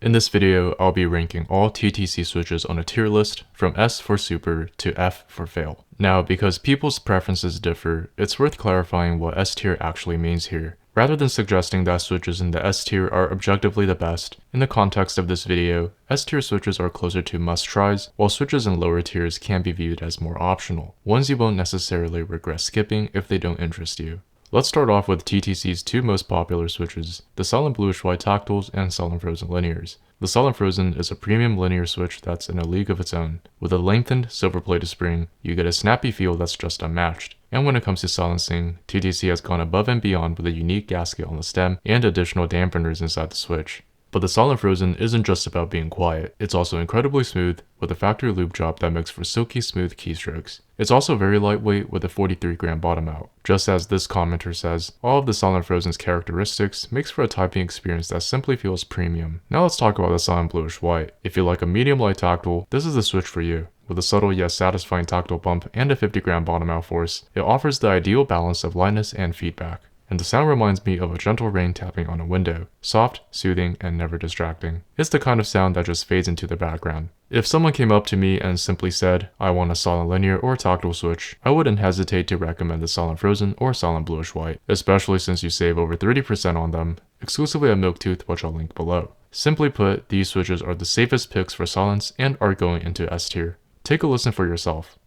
In this video, I'll be ranking all TTC switches on a tier list from S for super to F for fail. Now, because people's preferences differ, it's worth clarifying what S tier actually means here. Rather than suggesting that switches in the S tier are objectively the best, in the context of this video, S tier switches are closer to must-tries, while switches in lower tiers can be viewed as more optional, ones you won't necessarily regret skipping if they don't interest you. Let's start off with TTC's two most popular switches, the Silent Bluish White Tactiles and Silent Frozen Linears. The Silent Frozen is a premium linear switch that's in a league of its own. With a lengthened, silver-plated spring, you get a snappy feel that's just unmatched. And when it comes to silencing, TTC has gone above and beyond with a unique gasket on the stem and additional dampeners inside the switch. But the Silent Frozen isn't just about being quiet, it's also incredibly smooth with a factory loop job that makes for silky smooth keystrokes. It's also very lightweight with a 43-gram bottom out. Just as this commenter says, all of the Silent Frozen's characteristics makes for a typing experience that simply feels premium. Now let's talk about the Silent Bluish White. If you like a medium light tactile, this is the switch for you. With a subtle yet satisfying tactile bump and a 50-gram bottom out force, it offers the ideal balance of lightness and feedback. And the sound reminds me of a gentle rain tapping on a window, soft, soothing, and never distracting. It's the kind of sound that just fades into the background. If someone came up to me and simply said, I want a Silent Linear or tactile switch, I wouldn't hesitate to recommend the Silent Frozen or Silent Bluish White, especially since you save over 30% on them, exclusively at Milktooth, which I'll link below. Simply put, these switches are the safest picks for silence and are going into S tier. Take a listen for yourself.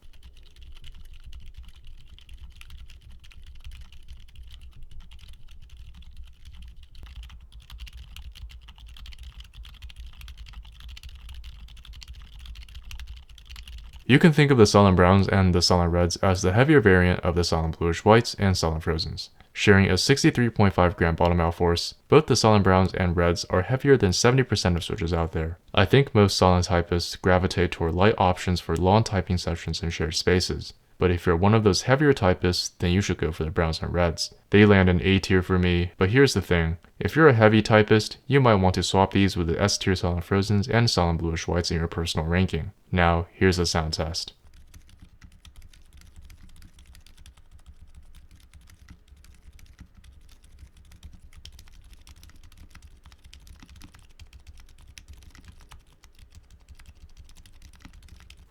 You can think of the Silent Browns and the Silent Reds as the heavier variant of the Silent Bluish Whites and Silent Frozens. Sharing a 63.5 gram bottom out force, both the Silent Browns and Reds are heavier than 70% of switches out there. I think most silent typists gravitate toward light options for long typing sessions and shared spaces. But if you're one of those heavier typists, then you should go for the Browns and Reds. They land in A tier for me, but here's the thing. If you're a heavy typist, you might want to swap these with the S tier Silent Frozens and Silent Bluish Whites in your personal ranking. Now, here's a sound test.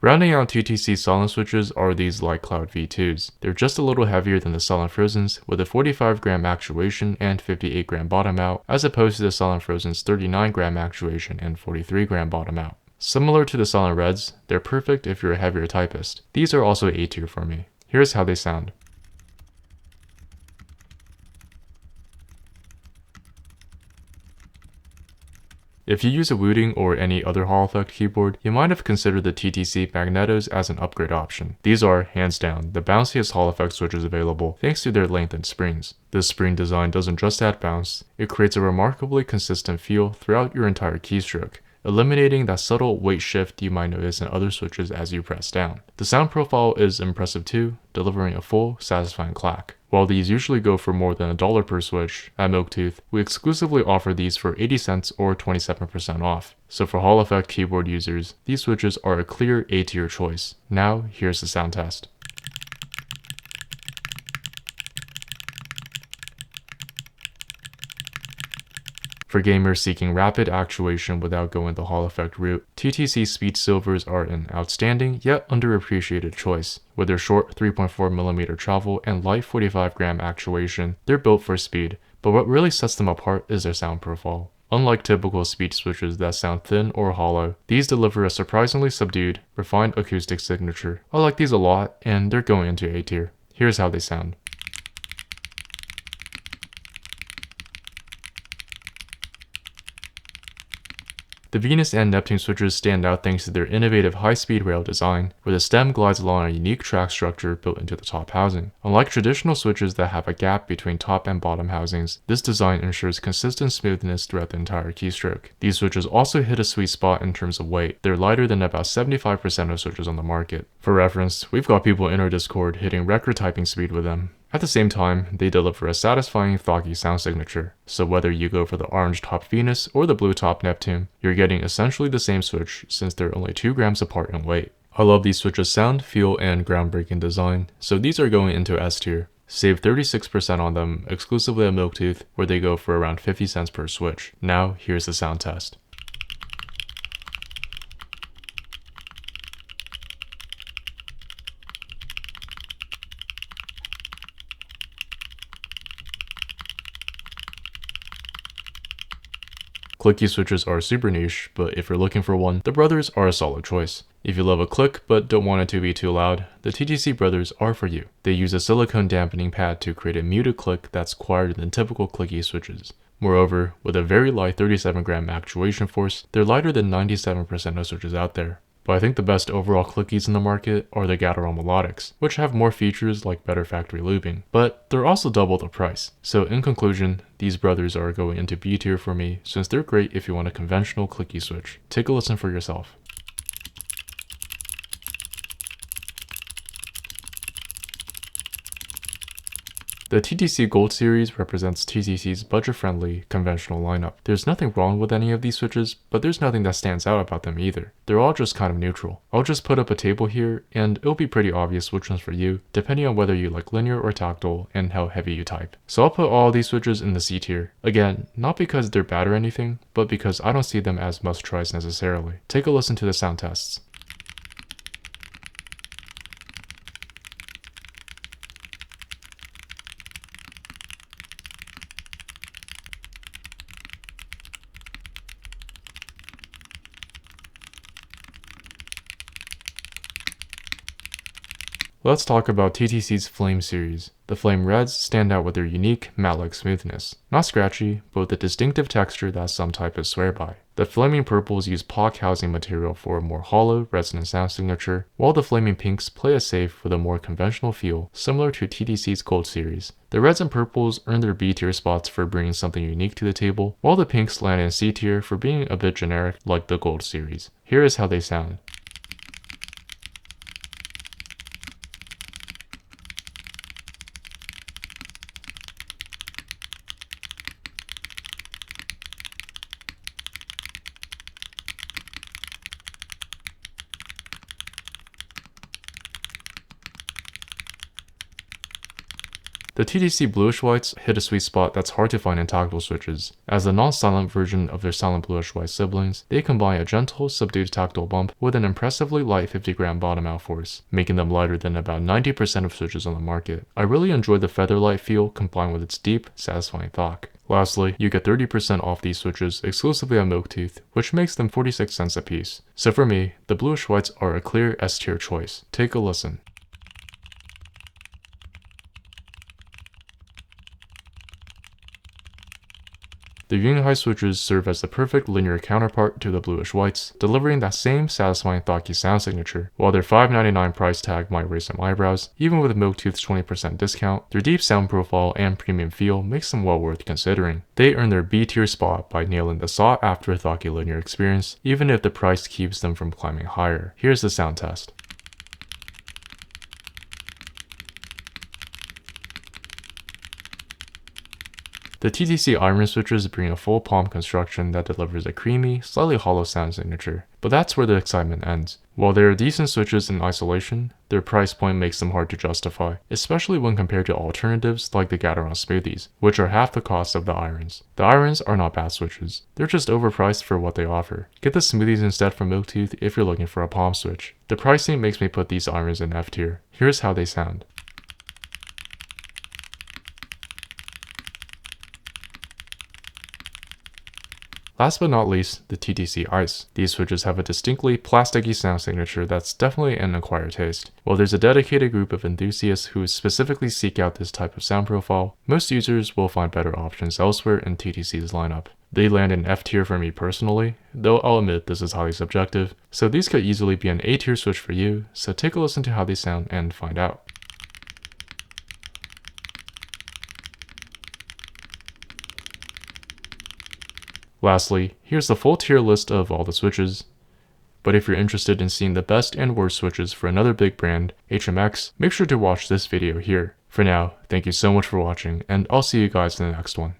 Rounding out TTC silent switches are these Light Cloud V2s. They're just a little heavier than the Silent Frozens, with a 45-gram actuation and 58-gram bottom out, as opposed to the Silent Frozen's 39-gram actuation and 43-gram bottom out. Similar to the Silent Reds, they're perfect if you're a heavier typist. These are also A tier for me. Here's how they sound. If you use a Wooting or any other Hall effect keyboard, you might have considered the TTC Magnetos as an upgrade option. These are, hands down, the bounciest Hall effect switches available thanks to their lengthened springs. This spring design doesn't just add bounce, it creates a remarkably consistent feel throughout your entire keystroke, eliminating that subtle weight shift you might notice in other switches as you press down. The sound profile is impressive too, delivering a full, satisfying clack. While these usually go for more than $1 per switch, at Milktooth, we exclusively offer these for 80 cents or 27% off. So for Hall effect keyboard users, these switches are a clear A tier choice. Now, here's the sound test. For gamers seeking rapid actuation without going the Hall effect route, TTC Speed Silvers are an outstanding yet underappreciated choice. With their short 3.4mm travel and light 45-gram actuation, they're built for speed, but what really sets them apart is their sound profile. Unlike typical speed switches that sound thin or hollow, these deliver a surprisingly subdued, refined acoustic signature. I like these a lot, and they're going into A tier. Here's how they sound. The Venus and Neptune switches stand out thanks to their innovative high-speed rail design, where the stem glides along a unique track structure built into the top housing. Unlike traditional switches that have a gap between top and bottom housings, this design ensures consistent smoothness throughout the entire keystroke. These switches also hit a sweet spot in terms of weight. They're lighter than about 75% of switches on the market. For reference, we've got people in our Discord hitting record typing speed with them. At the same time, they deliver a satisfying thoggy sound signature, so whether you go for the orange top Venus or the blue top Neptune, you're getting essentially the same switch since they're only 2 grams apart in weight. I love these switches' sound, feel, and groundbreaking design, so these are going into S tier. Save 36% on them exclusively at Milktooth, where they go for around 50 cents per switch. Now, here's the sound test. Clicky switches are super niche, but if you're looking for one, the Brothers are a solid choice. If you love a click but don't want it to be too loud, the TTC Brothers are for you. They use a silicone dampening pad to create a muted click that's quieter than typical clicky switches. Moreover, with a very light 37-gram actuation force, they're lighter than 97% of switches out there. But I think the best overall clickies in the market are the Gateron Melodics, which have more features like better factory looping, but they're also double the price. So in conclusion, these Brothers are going into B tier for me since they're great if you want a conventional clicky switch. Take a listen for yourself. The TTC Gold series represents TTC's budget-friendly, conventional lineup. There's nothing wrong with any of these switches, but there's nothing that stands out about them either. They're all just kind of neutral. I'll just put up a table here, and it'll be pretty obvious which one's for you, depending on whether you like linear or tactile, and how heavy you type. So I'll put all these switches in the C tier. Again, not because they're bad or anything, but because I don't see them as must-tries necessarily. Take a listen to the sound tests. Let's talk about TTC's Flame series. The Flame Reds stand out with their unique, matte-like smoothness. Not scratchy, but with a distinctive texture that some typists swear by. The Flaming Purples use POC housing material for a more hollow, resonant sound signature, while the Flaming Pinks play it safe with a more conventional feel, similar to TTC's Gold series. The Reds and Purples earn their B tier spots for bringing something unique to the table, while the Pinks land in C tier for being a bit generic like the Gold series. Here is how they sound. The TTC Bluish Whites hit a sweet spot that's hard to find in tactile switches. As the non-silent version of their silent Bluish White siblings, they combine a gentle, subdued tactile bump with an impressively light 50-gram bottom-out force, making them lighter than about 90% of switches on the market. I really enjoy the feather-light feel combined with its deep, satisfying thock. Lastly, you get 30% off these switches exclusively on Milktooth, which makes them 46 cents a piece. So for me, the Bluish Whites are a clear S-tier choice. Take a listen. The Yunhai switches serve as the perfect linear counterpart to the Bluish Whites, delivering that same satisfying thocky sound signature. While their $5.99 price tag might raise some eyebrows, even with Milktooth's 20% discount, their deep sound profile and premium feel makes them well worth considering. They earn their B tier spot by nailing the sought-after thocky linear experience, even if the price keeps them from climbing higher. Here's the sound test. The TTC iron switches bring a full palm construction that delivers a creamy, slightly hollow sound signature, but that's where the excitement ends. While they are decent switches in isolation, their price point makes them hard to justify, especially when compared to alternatives like the Gateron Smoothies, which are half the cost of the irons. The irons are not bad switches, they're just overpriced for what they offer. Get the Smoothies instead from Milktooth if you're looking for a palm switch. The pricing makes me put these irons in F tier. Here's how they sound. Last but not least, the TTC Ice. These switches have a distinctly plasticky sound signature that's definitely an acquired taste. While there's a dedicated group of enthusiasts who specifically seek out this type of sound profile, most users will find better options elsewhere in TTC's lineup. They land in F tier for me personally, though I'll admit this is highly subjective, so these could easily be an A tier switch for you, so take a listen to how they sound and find out. Lastly, here's the full tier list of all the switches. But if you're interested in seeing the best and worst switches for another big brand, HMX, make sure to watch this video here. For now, thank you so much for watching, and I'll see you guys in the next one.